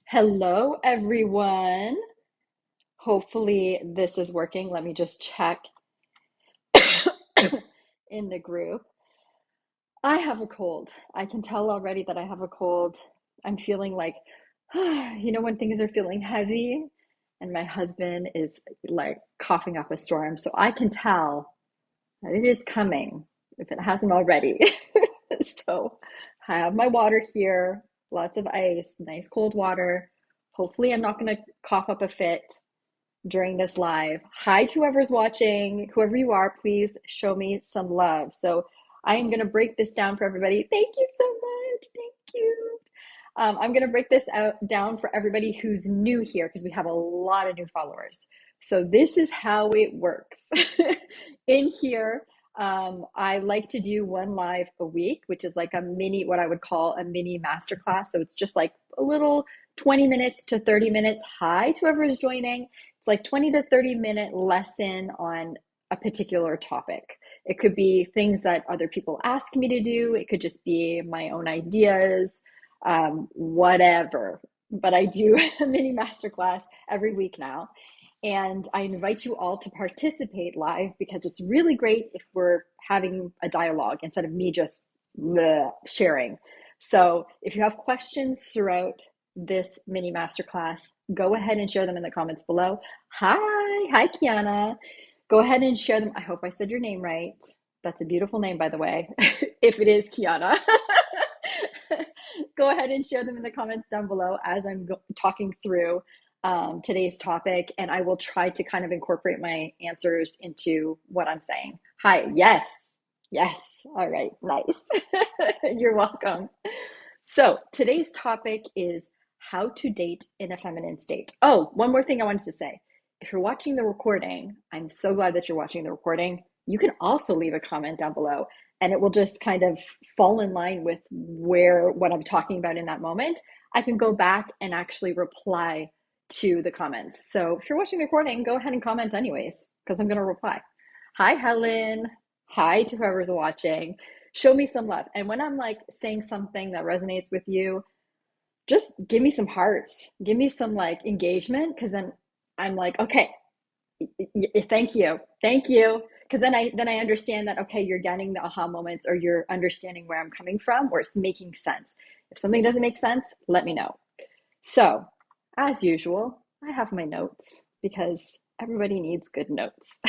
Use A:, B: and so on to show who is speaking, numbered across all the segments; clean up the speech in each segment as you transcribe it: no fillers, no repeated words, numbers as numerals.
A: Hello, everyone. Hopefully, this is working. Let me just check in the group. I have a cold. I can tell already that I have a cold. I'm feeling like, when things are feeling heavy, and my husband is like coughing up a storm. So I can tell that it is coming if it hasn't already. So I have my water here, lots of ice, nice cold water. Hopefully, I'm not going to cough up a fit during this live. Hi to whoever's watching, whoever you are, please show me some love. So I am going to break this down for everybody. Thank you so much. Thank you. I'm going to break this down for everybody who's new here because we have a lot of new followers. So this is how it works. In here, I like to do one live a week, which is like what I would call a mini masterclass. So it's just like a little 20 minutes to 30 minutes. Hi to whoever is joining. It's like 20 to 30-minute lesson on a particular topic. It could be things that other people ask me to do. It could just be my own ideas, whatever. But I do a mini masterclass every week now. And I invite you all to participate live because it's really great if we're having a dialogue instead of me just sharing. So if you have questions throughout this mini masterclass, go ahead and share them in the comments below. Hi, Kiana. Go ahead and share them. I hope I said your name right. That's a beautiful name, by the way, if it is Kiana. Go ahead and share them in the comments down below as I'm talking through today's topic, and I will try to kind of incorporate my answers into what I'm saying. Hi, yes. All right, nice. You're welcome. So today's topic is how to date in a feminine state. Oh, one more thing I wanted to say. If you're watching the recording, I'm so glad that you're watching the recording. You can also leave a comment down below and it will just kind of fall in line with what I'm talking about in that moment. I can go back and actually reply to the comments. So if you're watching the recording, go ahead and comment anyways, because I'm going to reply. Hi, Helen. Hi to whoever's watching. Show me some love. And when I'm like saying something that resonates with you, just give me some hearts. Give me some like engagement, because then I'm like, okay, thank you. Thank you. Because then I understand that, okay, you're getting the aha moments or you're understanding where I'm coming from or it's making sense. If something doesn't make sense, let me know. So, as usual, I have my notes because everybody needs good notes.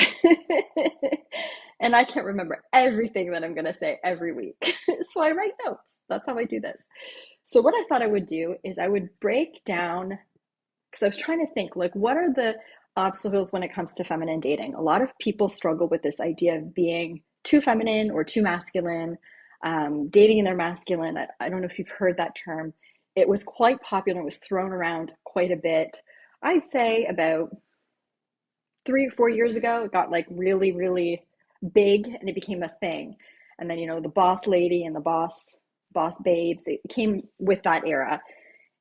A: And I can't remember everything that I'm going to say every week. So I write notes. That's how I do this. So, what I thought I would do is I would break down, because I was trying to think, like, what are the obstacles when it comes to feminine dating? A lot of people struggle with this idea of being too feminine or too masculine, dating in their masculine. I don't know if you've heard that term. It was quite popular. It was thrown around quite a bit. I'd say about 3 or 4 years ago, it got like really, really big and it became a thing. And then, the boss lady and the boss babes, it came with that era.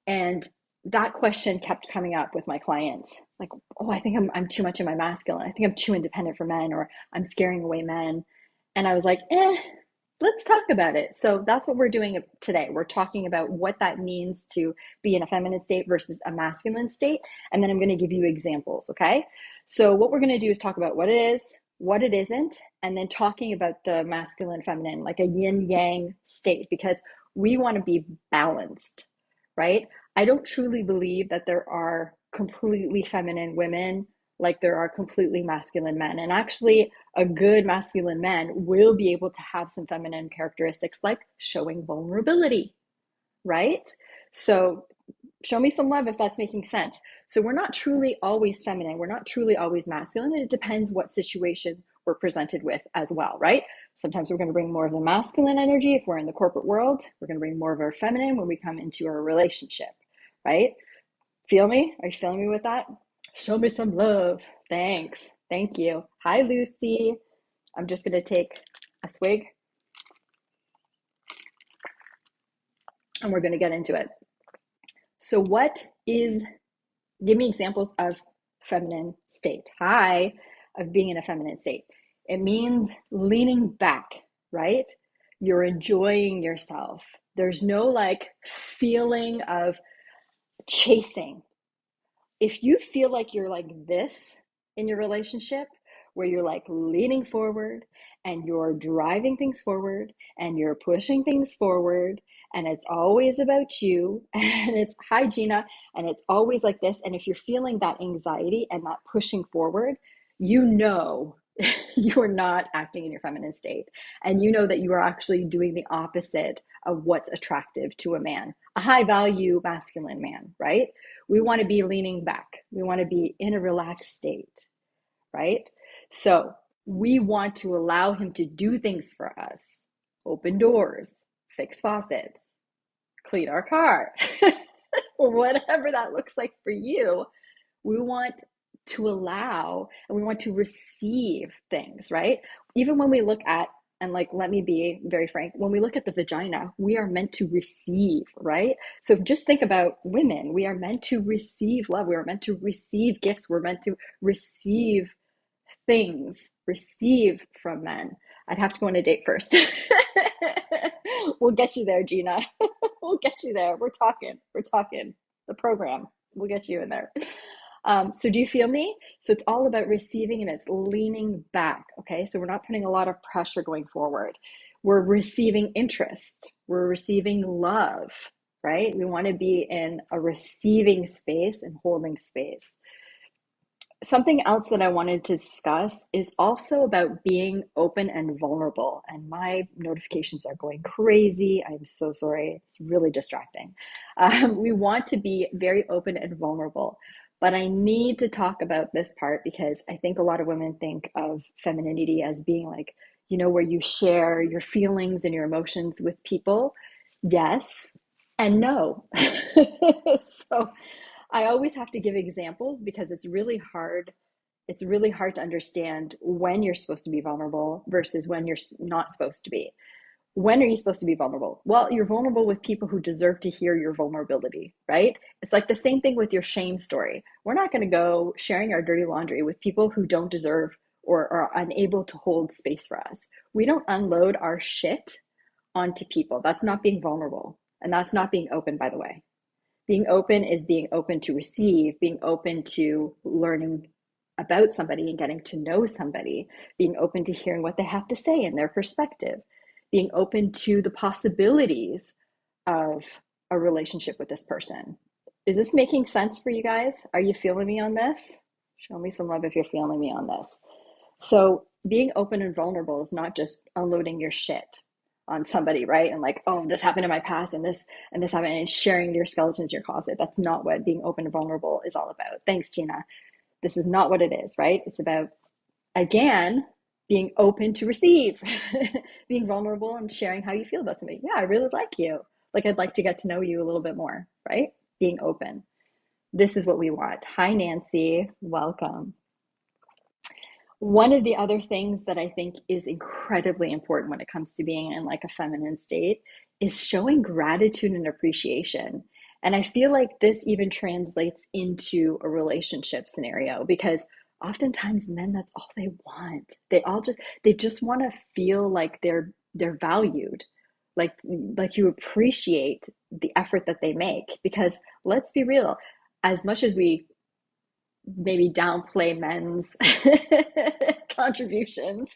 A: And that question kept coming up with my clients. Like, oh, I think I'm too much in my masculine. I think I'm too independent for men, or I'm scaring away men. And I was like, let's talk about it. So that's what we're doing today. We're talking about what that means to be in a feminine state versus a masculine state. And then I'm going to give you examples. Okay. So what we're going to do is talk about what it is, what it isn't, and then talking about the masculine, feminine, like a yin yang state, because we want to be balanced, right? I don't truly believe that there are completely feminine women like there are completely masculine men. And actually, a good masculine man will be able to have some feminine characteristics like showing vulnerability, right? So show me some love if that's making sense. So we're not truly always feminine. We're not truly always masculine. And it depends what situation we're presented with as well, right? Sometimes we're going to bring more of the masculine energy if we're in the corporate world. We're going to bring more of our feminine when we come into a relationship, right? Feel me? Are you feeling me with that? Show me some love. Thanks. Thank you. Hi, Lucy. I'm just going to take a swig and we're going to get into it. So, give me examples of feminine state. Hi, of being in a feminine state. It means leaning back, right? You're enjoying yourself. There's no like feeling of chasing. If you feel like you're like this in your relationship, where you're like leaning forward and you're driving things forward and you're pushing things forward and it's always about you and it's hi Gina and it's always like this, and if you're feeling that anxiety and that pushing forward, you know you are not acting in your feminine state, and you know that you are actually doing the opposite of what's attractive to a man, a high value masculine man, right? We want to be leaning back. We want to be in a relaxed state, right? So we want to allow him to do things for us, open doors, fix faucets, clean our car, or whatever that looks like for you. We want to allow and we want to receive things, right? Even when we look at, and like, let me be very frank, when we look at the vagina, we are meant to receive, right? So just think about women. We are meant to receive love. We are meant to receive gifts. We're meant to receive things, receive from men. I'd have to go on a date first. We'll get you there, Gina. We'll get you there. We're talking. We're talking. The program. We'll get you in there. So do you feel me? So it's all about receiving and it's leaning back. Okay. So we're not putting a lot of pressure going forward. We're receiving interest. We're receiving love, right? We want to be in a receiving space and holding space. Something else that I wanted to discuss is also about being open and vulnerable. And my notifications are going crazy. I'm so sorry. It's really distracting. We want to be very open and vulnerable. But I need to talk about this part because I think a lot of women think of femininity as being like, where you share your feelings and your emotions with people. Yes and no. So I always have to give examples because it's really hard. It's really hard to understand when you're supposed to be vulnerable versus when you're not supposed to be. When are you supposed to be vulnerable? Well, you're vulnerable with people who deserve to hear your vulnerability, right? It's like the same thing with your shame story. We're not going to go sharing our dirty laundry with people who don't deserve or are unable to hold space for us. We don't unload our shit onto people. That's not being vulnerable. And that's not being open, by the way. Being open is being open to receive, being open to learning about somebody and getting to know somebody, being open to hearing what they have to say and their perspective, being open to the possibilities of a relationship with this person. Is this making sense for you guys? Are you feeling me on this? Show me some love if you're feeling me on this. So being open and vulnerable is not just unloading your shit on somebody, right? And like, oh, this happened in my past and this happened, and sharing your skeletons in your closet. That's not what being open and vulnerable is all about. Thanks, Gina. This is not what it is, right? It's about, again, being open to receive, being vulnerable and sharing how you feel about somebody. Yeah, I really like you. Like, I'd like to get to know you a little bit more, right? Being open. This is what we want. Hi, Nancy. Welcome. One of the other things that I think is incredibly important when it comes to being in like a feminine state is showing gratitude and appreciation. And I feel like this even translates into a relationship scenario because oftentimes men, that's all they want. They just want to feel like they're valued, like you appreciate the effort that they make. Because let's be real, as much as we maybe downplay men's contributions,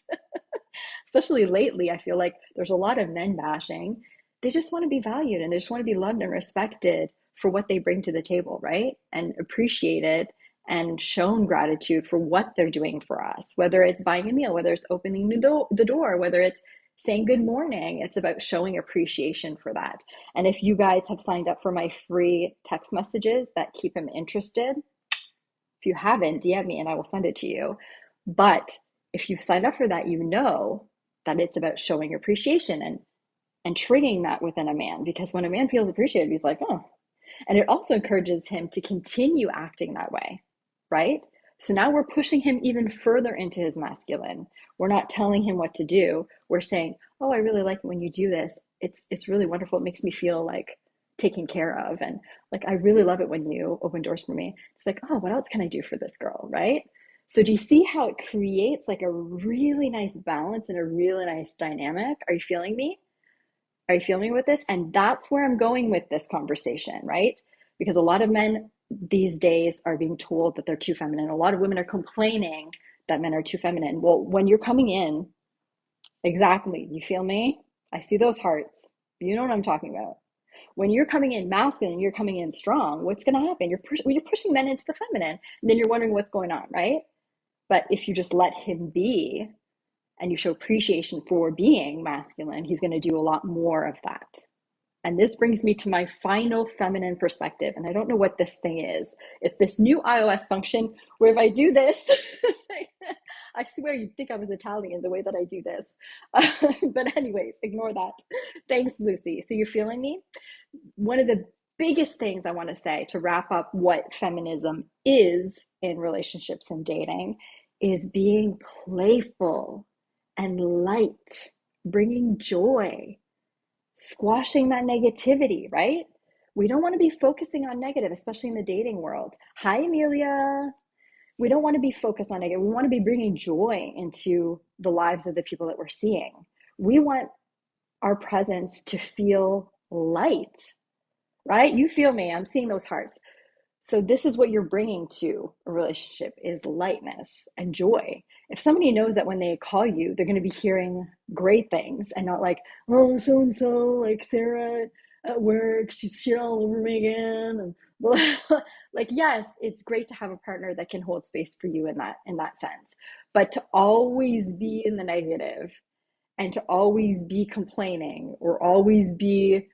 A: especially lately. I feel like there's a lot of men bashing. They just want to be valued and they just want to be loved and respected for what they bring to the table, right? And appreciated and shown gratitude for what they're doing for us, whether it's buying a meal, whether it's opening the door, whether it's saying good morning. It's about showing appreciation for that. And if you guys have signed up for my free text messages that keep him interested, if you haven't, DM me and I will send it to you. But if you've signed up for that, you know that it's about showing appreciation and triggering that within a man. Because when a man feels appreciated, he's like, oh. And it also encourages him to continue acting that way, right? So now we're pushing him even further into his masculine. We're not telling him what to do. We're saying, oh, I really like it when you do this. It's really wonderful. It makes me feel like taken care of. And like, I really love it when you open doors for me. It's like, oh, what else can I do for this girl, right? So do you see how it creates like a really nice balance and a really nice dynamic? Are you feeling me? Are you feeling me with this? And that's where I'm going with this conversation, right? because a lot of men these days are being told that they're too feminine. A lot of women are complaining that men are too feminine. Well, when you're coming in, exactly, you feel me? I see those hearts. You know what I'm talking about. When you're coming in masculine and you're coming in strong, what's going to happen? You're pushing men into the feminine. And then you're wondering what's going on, right? But if you just let him be and you show appreciation for being masculine, he's going to do a lot more of that. And this brings me to my final feminine perspective. And I don't know what this thing is. It's this new iOS function where if I do this, I swear you'd think I was Italian the way that I do this. But anyways, ignore that. Thanks, Lucy. So you're feeling me? One of the biggest things I want to say to wrap up what feminism is in relationships and dating is being playful and light, bringing joy, squashing that negativity, right? We don't want to be focusing on negative, especially in the dating world. Hi, Amelia. We don't want to be focused on negative. We want to be bringing joy into the lives of the people that we're seeing. We want our presence to feel light, right? You feel me. I'm seeing those hearts. So this is what you're bringing to a relationship is lightness and joy. If somebody knows that when they call you, they're going to be hearing great things and not like, oh, so and so, like Sarah at work, she's shit all over me again. And like, yes, it's great to have a partner that can hold space for you in that sense. But to always be in the negative and to always be complaining or always be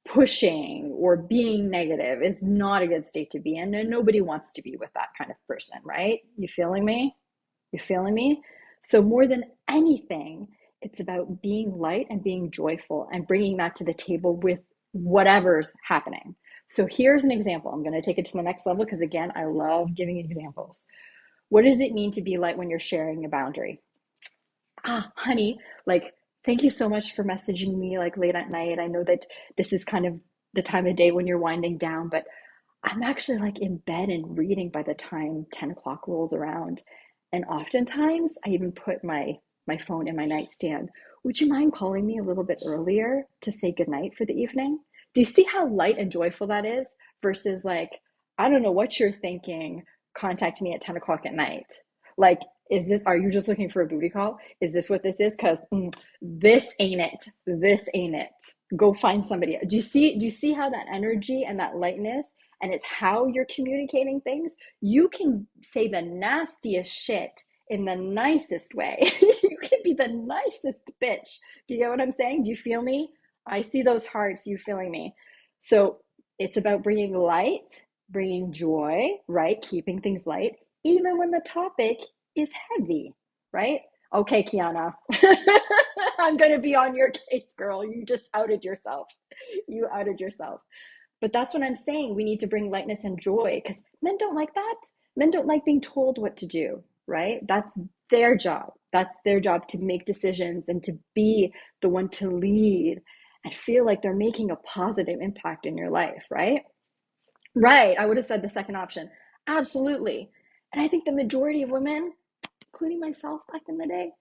A: pushing or being negative is not a good state to be in, and nobody wants to be with that kind of person, right? You feeling me? You feeling me? So more than anything, it's about being light and being joyful and bringing that to the table with whatever's happening. So here's an example. I'm going to take it to the next level because again, I love giving examples. What does it mean to be light when you're sharing a boundary? Honey, like, thank you so much for messaging me like late at night. I know that this is kind of the time of day when you're winding down, but I'm actually like in bed and reading by the time 10 o'clock rolls around. And oftentimes I even put my phone in my nightstand. Would you mind calling me a little bit earlier to say goodnight for the evening? Do you see how light and joyful that is? Versus like, I don't know what you're thinking, contact me at 10 o'clock at night. Like, are you just looking for a booty call? Is this what this is? Because this ain't it. This ain't it. Go find somebody. Do you see how that energy and that lightness and it's how you're communicating things? You can say the nastiest shit in the nicest way. You can be the nicest bitch. Do you get what I'm saying? Do you feel me? I see those hearts. You feeling me? So it's about bringing light, bringing joy, right? Keeping things light, even when the topic is heavy, right? Okay, Kiana, I'm going to be on your case, girl. You just outed yourself. You outed yourself. But that's what I'm saying. We need to bring lightness and joy because men don't like that. Men don't like being told what to do, right? That's their job. That's their job to make decisions and to be the one to lead and feel like they're making a positive impact in your life, right? Right. I would have said the second option. Absolutely. And I think the majority of women, including myself back in the day,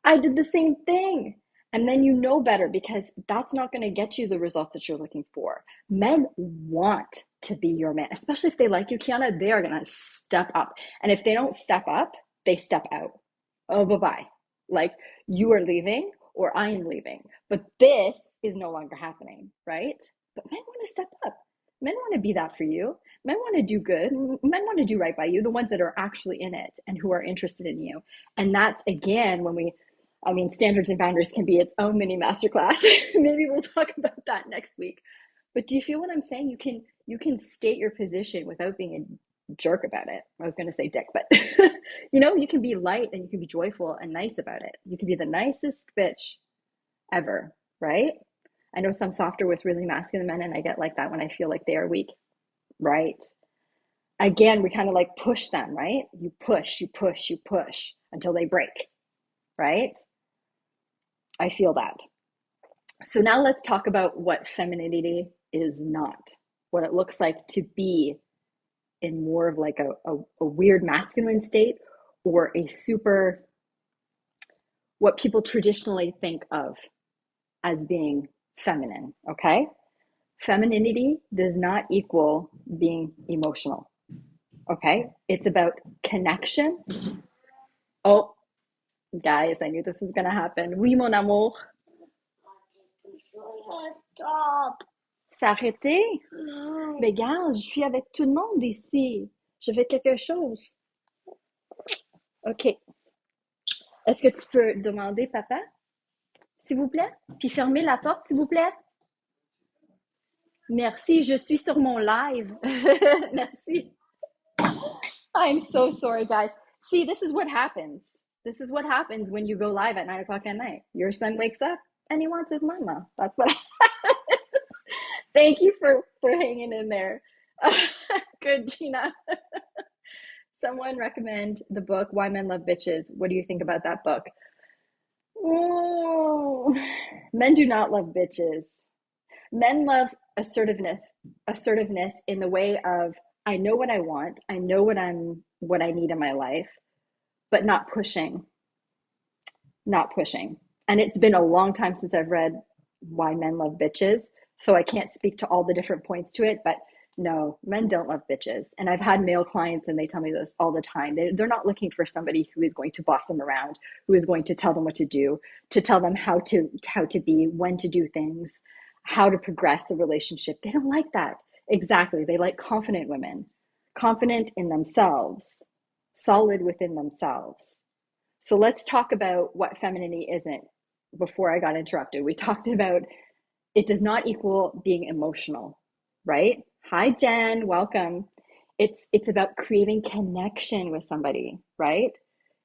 A: I did the same thing. And then you know better because that's not going to get you the results that you're looking for. Men want to be your man, especially if they like you, Kiana, they are going to step up. And if they don't step up, they step out. Oh, bye bye. Like you are leaving or I am leaving. But this is no longer happening, right? But men want to step up. Men want to be that for you. Men want to do good. Men want to do right by you, the ones that are actually in it and who are interested in you. And that's again when I mean, standards and boundaries can be its own mini masterclass. Maybe we'll talk about that next week. But do you feel what I'm saying? You can state your position without being a jerk about it. I was going to say dick, but you can be light and you can be joyful and nice about it. You can be the nicest bitch ever, right? I know some softer with really masculine men, and I get like that when I feel like they are weak, right? Again, we kind of like push them, right? You push, you push, you push until they break, right? I feel that. So now let's talk about what femininity is not, what it looks like to be in more of like a weird masculine state or a super, what people traditionally think of as being feminine, okay? Femininity does not equal being emotional. Okay? It's about connection. Oh, guys, I knew this was going to happen. Oui, mon amour.
B: Stop.
A: C'est arrêté?
B: No.
A: Mais regarde, je suis avec tout le monde ici. Je fais quelque chose. OK. Est-ce que tu peux demander papa, s'il vous plaît? Puis fermer la porte, s'il vous plaît? Merci, je suis sur mon live. Merci. I'm so sorry, guys. See, this is what happens. This is what happens when you go live at 9 o'clock at night. Your son wakes up and he wants his mama. That's what happens. Thank you for hanging in there. Good, Gina. Someone recommend the book Why Men Love Bitches. What do you think about that book? Oh, men do not love bitches. Men love assertiveness in the way of I know what I want, I know what I need in my life, but not pushing, not pushing. And it's been a long time since I've read Why Men Love Bitches, so I can't speak to all the different points to it, but no, men don't love bitches. And I've had male clients and they tell me this all the time. They're not looking for somebody who is going to boss them around, who is going to tell them what to do, to tell them how to be, when to do things, how to progress the relationship. They don't like that. Exactly. They like confident women, confident in themselves, solid within themselves. So let's talk about what femininity isn't before I got interrupted. We talked about it does not equal being emotional, right? Hi Jen, welcome. It's about creating connection with somebody, right?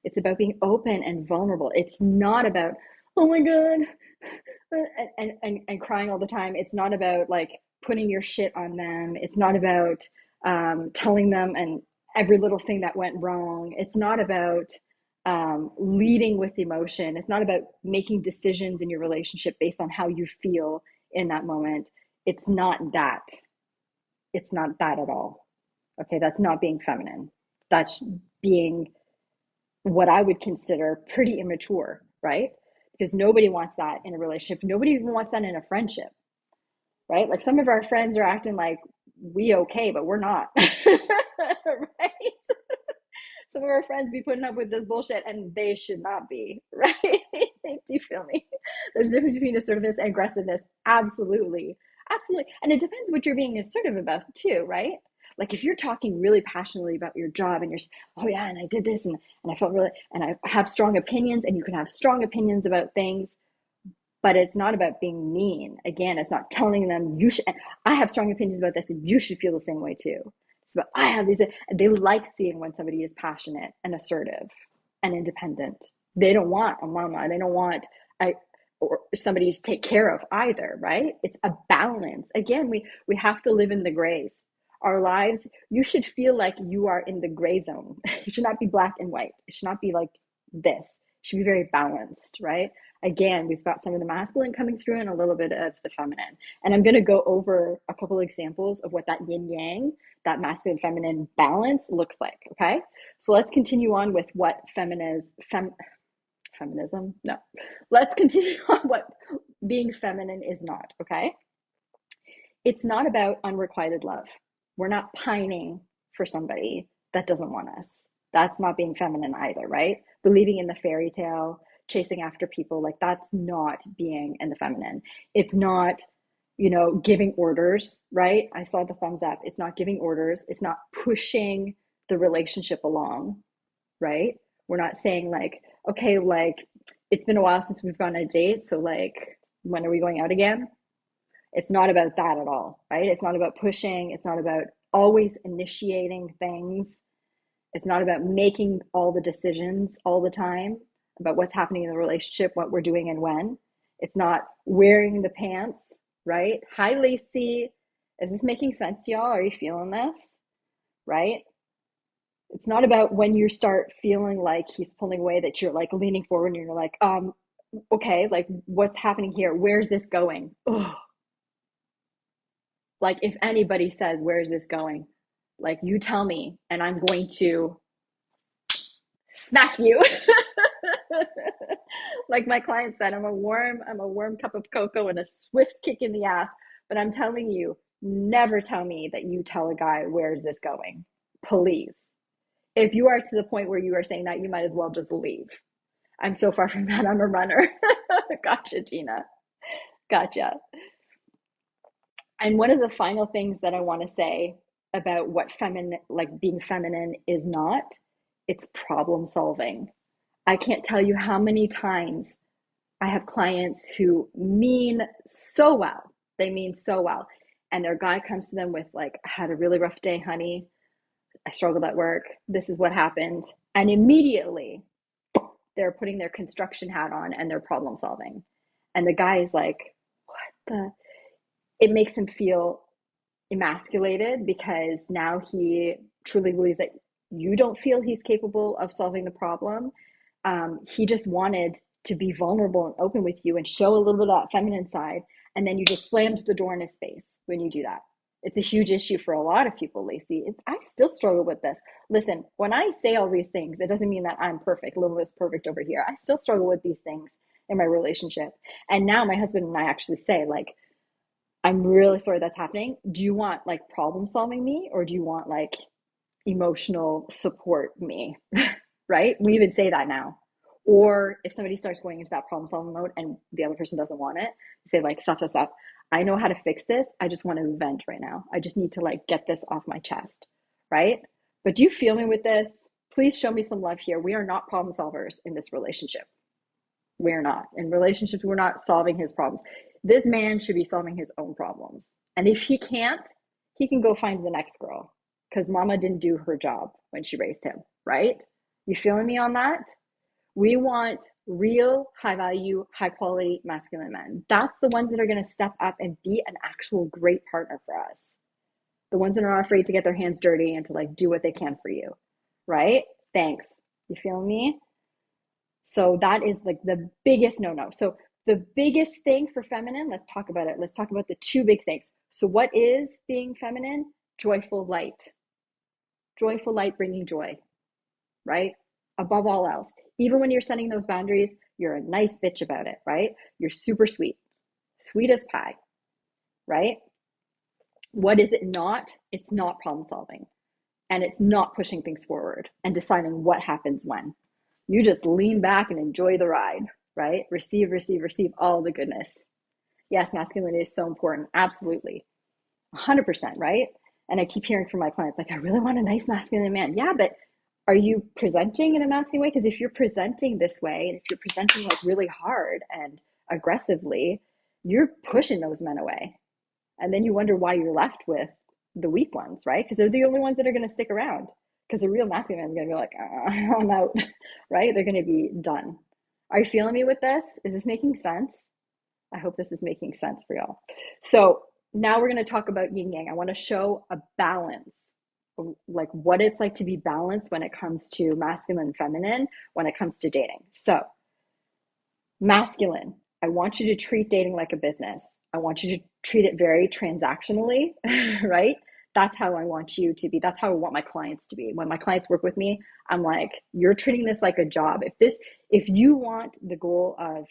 A: It's about being open and vulnerable. It's not about, oh my God, and crying all the time. It's not about like putting your shit on them. It's not about telling them and every little thing that went wrong. It's not about leading with emotion. It's not about making decisions in your relationship based on how you feel in that moment. It's not that. It's not that at all. Okay, that's not being feminine. That's being what I would consider pretty immature, right? Because nobody wants that in a relationship. Nobody even wants that in a friendship, right? Like some of our friends are acting like we okay, but we're not, right? Some of our friends be putting up with this bullshit and they should not be, right? Do you feel me? There's a difference between assertiveness and aggressiveness. Absolutely. Absolutely. And it depends what you're being assertive about too, right? Like if you're talking really passionately about your job and you're, oh yeah, and I did this and I felt really, and I have strong opinions and you can have strong opinions about things, but it's not about being mean. Again, it's not telling them you should, I have strong opinions about this and you should feel the same way too. It's about, I have these, and they like seeing when somebody is passionate and assertive and independent. They don't want a mama. They don't want a, or somebody to take care of either, right? It's a balance. Again, we have to live in the grays. Our lives, you should feel like you are in the gray zone. It should not be black and white. It should not be like this. It should be very balanced, right? Again, we've got some of the masculine coming through and a little bit of the feminine. And I'm going to go over a couple of examples of what that yin yang, that masculine feminine balance looks like. Okay. So let's continue on with what feminism. No, let's continue on what being feminine is not. Okay. It's not about unrequited love. We're not pining for somebody that doesn't want us. That's not being feminine either, right? Believing in the fairy tale, chasing after people, like that's not being in the feminine. It's not, giving orders, right? I saw the thumbs up. It's not giving orders. It's not pushing the relationship along, right? We're not saying like, okay, like it's been a while since we've gone on a date, so like when are we going out again? It's not about that at all, right? It's not about pushing. It's not about always initiating things. It's not about making all the decisions all the time about what's happening in the relationship, what we're doing and when. It's not wearing the pants, right? Hi, Lacey. Is this making sense to y'all? Are you feeling this? Right? It's not about when you start feeling like he's pulling away that you're like leaning forward and you're like, okay, like what's happening here? Where's this going? Ugh. Like if anybody says, where's this going? Like you tell me and I'm going to smack you. Like my client said, I'm a warm cup of cocoa and a swift kick in the ass. But I'm telling you, never tell me that you tell a guy, where is this going? Please. If you are to the point where you are saying that, you might as well just leave. I'm so far from that. I'm a runner. Gotcha, Gina. Gotcha. And one of the final things that I want to say about what feminine, like being feminine, is not, it's problem solving. I can't tell you how many times I have clients who mean so well. They mean so well. And their guy comes to them with, like, I had a really rough day, honey. I struggled at work. This is what happened. And immediately they're putting their construction hat on and they're problem solving. And the guy is like, what the? It makes him feel emasculated because now he truly believes that you don't feel he's capable of solving the problem. He just wanted to be vulnerable and open with you and show a little bit of that feminine side. And then you just slammed the door in his face when you do that. It's a huge issue for a lot of people, Lacey. I still struggle with this. Listen, when I say all these things, it doesn't mean that I'm perfect. Lil is perfect over here. I still struggle with these things in my relationship. And now my husband and I actually say, like, I'm really sorry that's happening. Do you want like problem solving me, or do you want like emotional support me? Right? We even say that now. Or if somebody starts going into that problem solving mode and the other person doesn't want it, say like, stop, stop, stop. I know how to fix this. I just want to vent right now. I just need to like get this off my chest. Right? But do you feel me with this? Please show me some love here. We are not problem solvers in this relationship. We're not. In relationships, we're not solving his problems. This man should be solving his own problems. And if he can't, he can go find the next girl because mama didn't do her job when she raised him, right? You feeling me on that? We want real, high value, high quality masculine men. That's the ones that are going to step up and be an actual great partner for us. The ones that are not afraid to get their hands dirty and to like do what they can for you, right? Thanks. You feel me? So that is like the biggest no-no. So the biggest thing for feminine, let's talk about it. Let's talk about the two big things. So what is being feminine? Joyful light. Joyful light bringing joy, right? Above all else. Even when you're setting those boundaries, you're a nice bitch about it, right? You're super sweet. Sweet as pie, right? What is it not? It's not problem solving. And it's not pushing things forward and deciding what happens when. You just lean back and enjoy the ride, right? Receive, receive, receive all the goodness. Yes, masculinity is so important. Absolutely. 100%, right? And I keep hearing from my clients, like, I really want a nice masculine man. Yeah, but are you presenting in a masculine way? Because if you're presenting this way, and if you're presenting like really hard and aggressively, you're pushing those men away. And then you wonder why you're left with the weak ones, right? Because they're the only ones that are going to stick around. Because the real masculine man is going to be like, I'm out, right? They're going to be done. Are you feeling me with this? Is this making sense? I hope this is making sense for y'all. So now we're going to talk about yin yang. I want to show a balance, like what it's like to be balanced when it comes to masculine and feminine, when it comes to dating. So, masculine, I want you to treat dating like a business. I want you to treat it very transactionally, right? That's how I want you to be. That's how I want my clients to be. When my clients work with me, I'm like, you're treating this like a job. If you want the goal of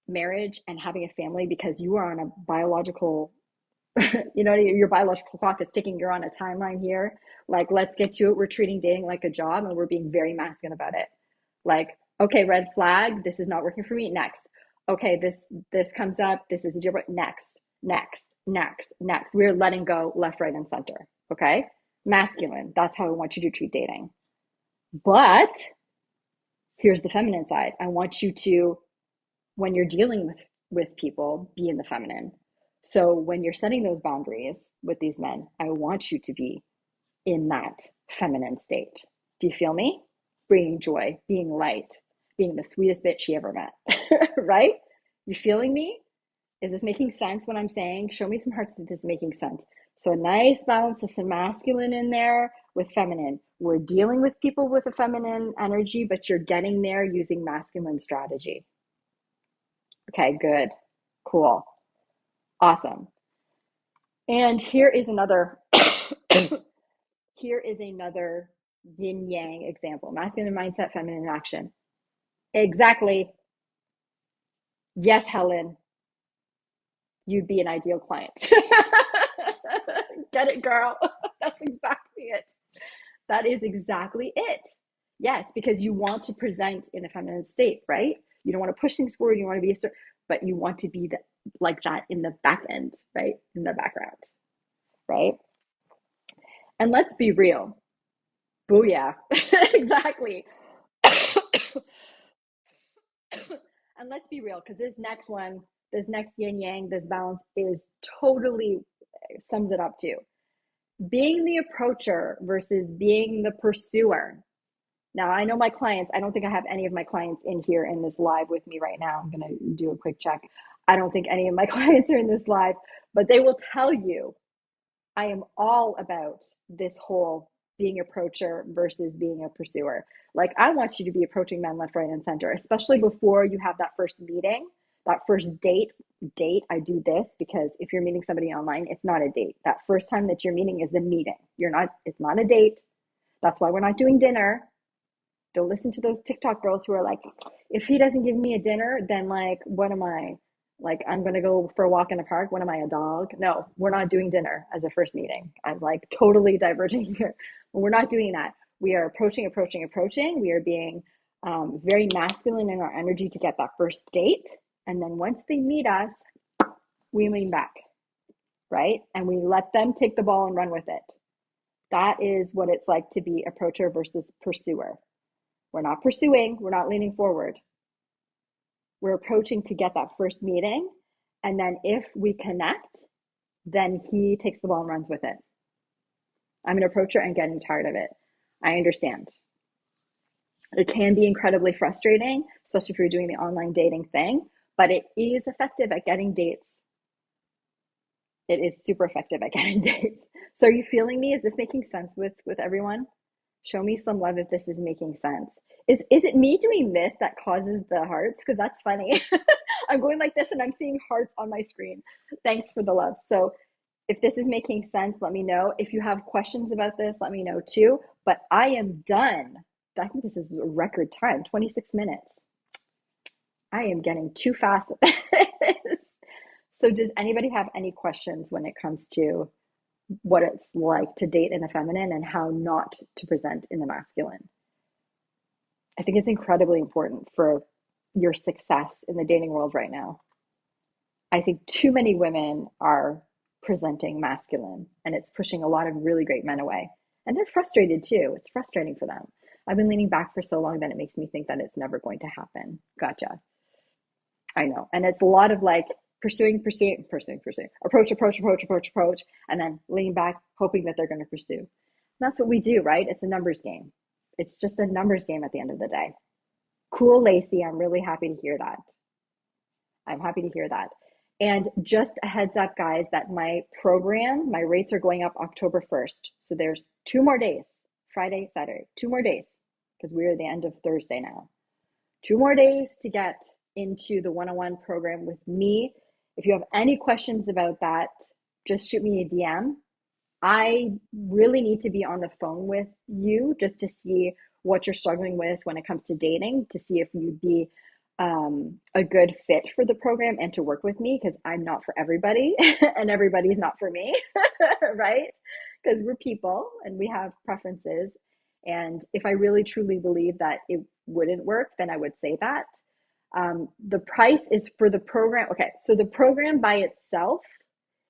A: marriage and having a family because you are on a biological, your biological clock is ticking, you're on a timeline here, like, let's get to it. We're treating dating like a job and we're being very masculine about it. Like, okay, red flag, this is not working for me. Next. Okay, this comes up, this is a deal. Next, next, next, next. We're letting go left, right, and center. Okay? Masculine. That's how I want you to treat dating. But here's the feminine side. I want you to, when you're dealing with people, be in the feminine. So when you're setting those boundaries with these men, I want you to be in that feminine state. Do you feel me? Bringing joy, being light, being the sweetest bitch she ever met, right? You feeling me? Is this making sense what I'm saying? Show me some hearts that this is making sense. So a nice balance of some masculine in there with feminine. We're dealing with people with a feminine energy, but you're getting there using masculine strategy. Okay, good. Cool. Awesome. And here is another yin yang example. Masculine mindset, feminine action. Exactly. Yes, Helen. you'd be an ideal client. Get it, girl? That's exactly it. That is exactly it. Yes, because you want to present in a feminine state, right? You don't want to push things forward. You want to be but you want to be like that in the back end, right? In the background, right? And let's be real. Booyah. Exactly. And let's be real, because this next one, this next yin yang, this balance is totally sums it up too. Being the approacher versus being the pursuer. Now, I know my clients, I don't think I have any of my clients in here in this live with me right now. I'm going to do a quick check. I don't think any of my clients are in this live, but they will tell you I am all about this whole being approacher versus being a pursuer. Like, I want you to be approaching men left, right, and center, especially before you have that first meeting, that first date. I do this because if you're meeting somebody online, it's not a date. That first time that you're meeting is a meeting. It's not a date. That's why we're not doing dinner. Don't listen to those TikTok girls who are like, if he doesn't give me a dinner, then like, what am I? Like, I'm going to go for a walk in the park. What am I, a dog? No, we're not doing dinner as a first meeting. I'm like totally diverging here. We're not doing that. We are approaching. We are being very masculine in our energy to get that first date. And then once they meet us, we lean back, right? And we let them take the ball and run with it. That is what it's like to be approacher versus pursuer. We're not pursuing, we're not leaning forward. We're approaching to get that first meeting. And then if we connect, then he takes the ball and runs with it. I'm an approacher and getting tired of it. I understand. It can be incredibly frustrating, especially if you're doing the online dating thing, but it is effective at getting dates. It is super effective at getting dates. So are you feeling me? Is this making sense with everyone? Show me some love if this is making sense. Is it me doing this that causes the hearts? Because that's funny. I'm going like this and I'm seeing hearts on my screen. Thanks for the love. So if this is making sense, let me know. If you have questions about this, let me know too. But I am done. I think this is a record time, 26 minutes. I am getting too fast at this. So does anybody have any questions when it comes to what it's like to date in the feminine and how not to present in the masculine? I think it's incredibly important for your success in the dating world right now. I think too many women are presenting masculine and it's pushing a lot of really great men away. And they're frustrated too. It's frustrating for them. I've been leaning back for so long that it makes me think that it's never going to happen. Gotcha. I know. And it's a lot of like pursuing, approach, and then lean back, hoping that they're going to pursue. And that's what we do, right? It's a numbers game. It's just a numbers game at the end of the day. Cool, Lacey. I'm really happy to hear that. I'm happy to hear that. And just a heads up, guys, that my program, my rates are going up October 1st. So there's 2 more days, Friday, Saturday, 2 more days, because we're at the end of Thursday now. 2 more days to get into the one-on-one program with me. If you have any questions about that, just shoot me a DM. I really need to be on the phone with you just to see what you're struggling with when it comes to dating, to see if you'd be a good fit for the program and to work with me, because I'm not for everybody and everybody's not for me, right? Because we're people and we have preferences. And if I really truly believe that it wouldn't work, then I would say that. The price is for the program. Okay, so the program by itself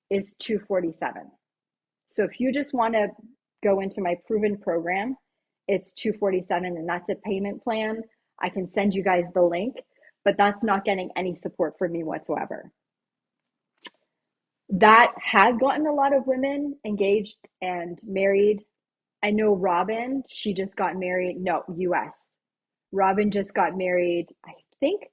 A: is $247. So if you just want to go into my proven program, it's $247, and that's a payment plan. I can send you guys the link, but that's not getting any support from me whatsoever. That has gotten a lot of women engaged and married. I know Robin, she just got married. No, US. Robin just got married. I think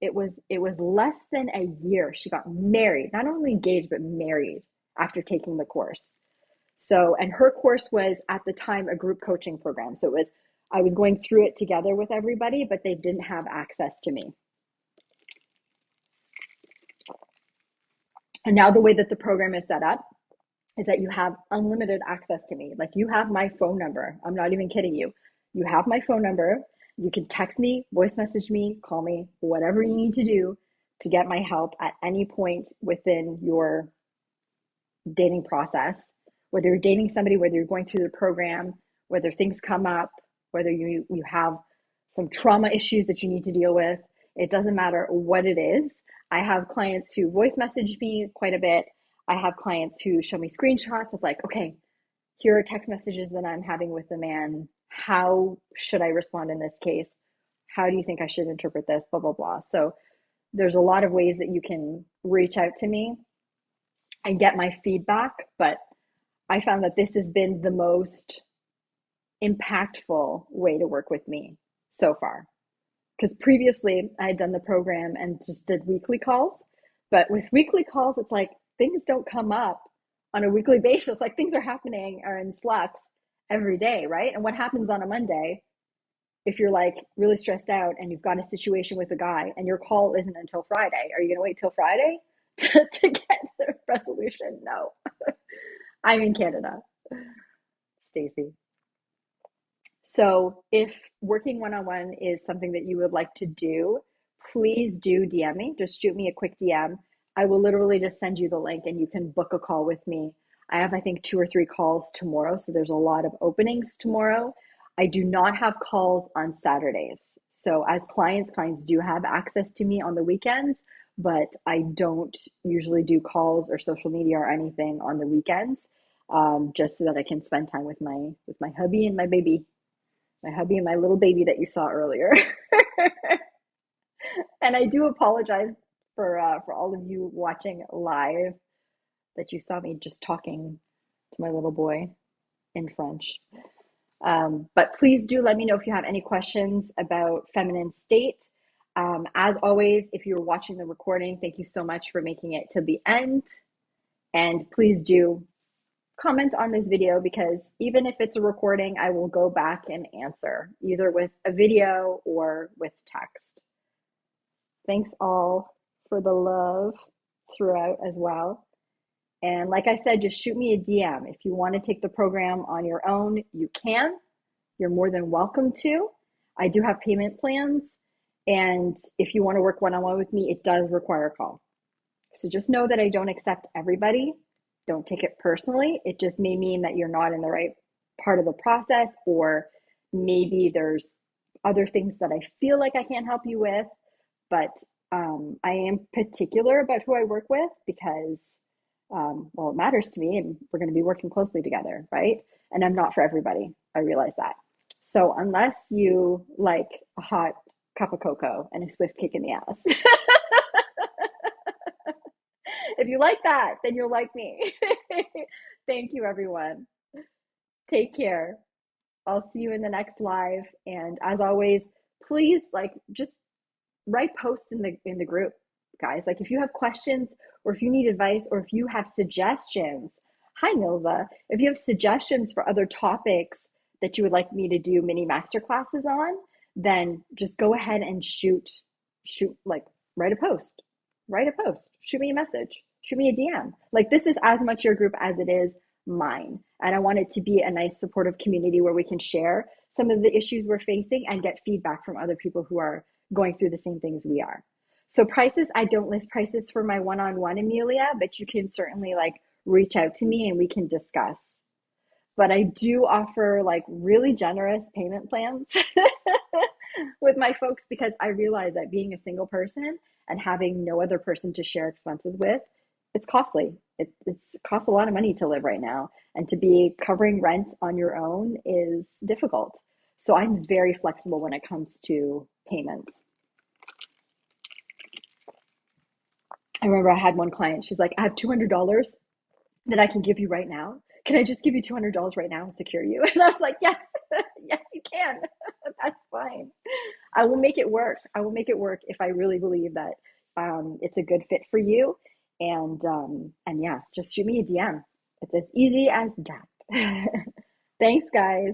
A: it was less than a year. She got married, not only engaged, but married after taking the course. So, and her course was at the time a group coaching program. So I was going through it together with everybody, but they didn't have access to me. And now the way that the program is set up is that you have unlimited access to me. Like, you have my phone number. I'm not even kidding you. You have my phone number. You can text me, voice message me, call me, whatever you need to do to get my help at any point within your dating process, whether you're dating somebody, whether you're going through the program, whether things come up, whether you have some trauma issues that you need to deal with, it doesn't matter what it is. I have clients who voice message me quite a bit. I have clients who show me screenshots of like, okay, here are text messages that I'm having with the man. How should I respond in this case? How do you think I should interpret this? Blah, blah, blah. So there's a lot of ways that you can reach out to me and get my feedback, but I found that this has been the most impactful way to work with me so far. Because previously I had done the program and just did weekly calls. But with weekly calls, it's like things don't come up on a weekly basis. Like things are happening or in flux every day, right? And what happens on a Monday, if you're like really stressed out and you've got a situation with a guy and your call isn't until Friday, are you going to wait till Friday to get the resolution? No. I'm in Canada, Stacey. So if working one-on-one is something that you would like to do, please do DM me. Just shoot me a quick DM. I will literally just send you the link and you can book a call with me. I have, I think, 2 or 3 calls tomorrow. So there's a lot of openings tomorrow. I do not have calls on Saturdays. So as clients do have access to me on the weekends, but I don't usually do calls or social media or anything on the weekends, just so that I can spend time with my hubby and my hubby and my little baby that you saw earlier. And I do apologize for all of you watching live that you saw me just talking to my little boy in French. But please do let me know if you have any questions about feminine state. As always, if you're watching the recording, thank you so much for making it to the end. And please do comment on this video, because even if it's a recording, I will go back and answer either with a video or with text. Thanks all for the love throughout as well. And like I said, just shoot me a DM. If you want to take the program on your own, you can. You're more than welcome to. I do have payment plans. And if you want to work one-on-one with me, it does require a call. So just know that I don't accept everybody. Don't take it personally. It just may mean that you're not in the right part of the process, or maybe there's other things that I feel like I can't help you with. But I am particular about who I work with because, well, it matters to me and we're going to be working closely together, right? And I'm not for everybody. I realize that. So unless you like a hot cup of cocoa and a swift kick in the ass, if you like that, then you'll like me. Thank you, everyone. Take care. I'll see you in the next live. And as always, please just write posts in the group, guys. Like if you have questions or if you need advice or if you have suggestions. Hi, Nilza. If you have suggestions for other topics that you would like me to do mini masterclasses on, then just go ahead and write a post. Write a post. Shoot me a message. Shoot me a DM. Like this is as much your group as it is mine. And I want it to be a nice supportive community where we can share some of the issues we're facing and get feedback from other people who are going through the same things we are. So prices, I don't list prices for my one-on-one, Amelia, but you can certainly reach out to me and we can discuss. But I do offer really generous payment plans with my folks, because I realize that being a single person and having no other person to share expenses with, it's costly. It costs a lot of money to live right now. And to be covering rent on your own is difficult. So I'm very flexible when it comes to payments. I remember I had one client, she's like, I have $200 that I can give you right now. Can I just give you $200 right now and secure you? And I was like, yes, yes, you can. That's fine. I will make it work. I will make it work if I really believe that it's a good fit for you. And yeah, just shoot me a DM. It's as easy as that. Thanks, guys.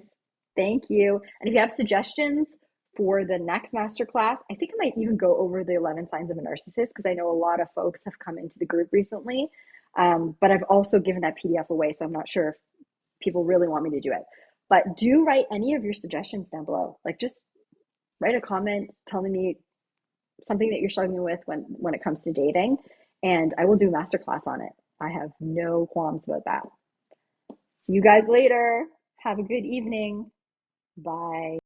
A: Thank you. And if you have suggestions for the next masterclass, I think I might even go over the 11 signs of a narcissist, because I know a lot of folks have come into the group recently. But I've also given that PDF away, so I'm not sure if people really want me to do it. But do write any of your suggestions down below. Just write a comment telling me something that you're struggling with when it comes to dating, and I will do a masterclass on it. I have no qualms about that. See you guys later. Have a good evening. Bye.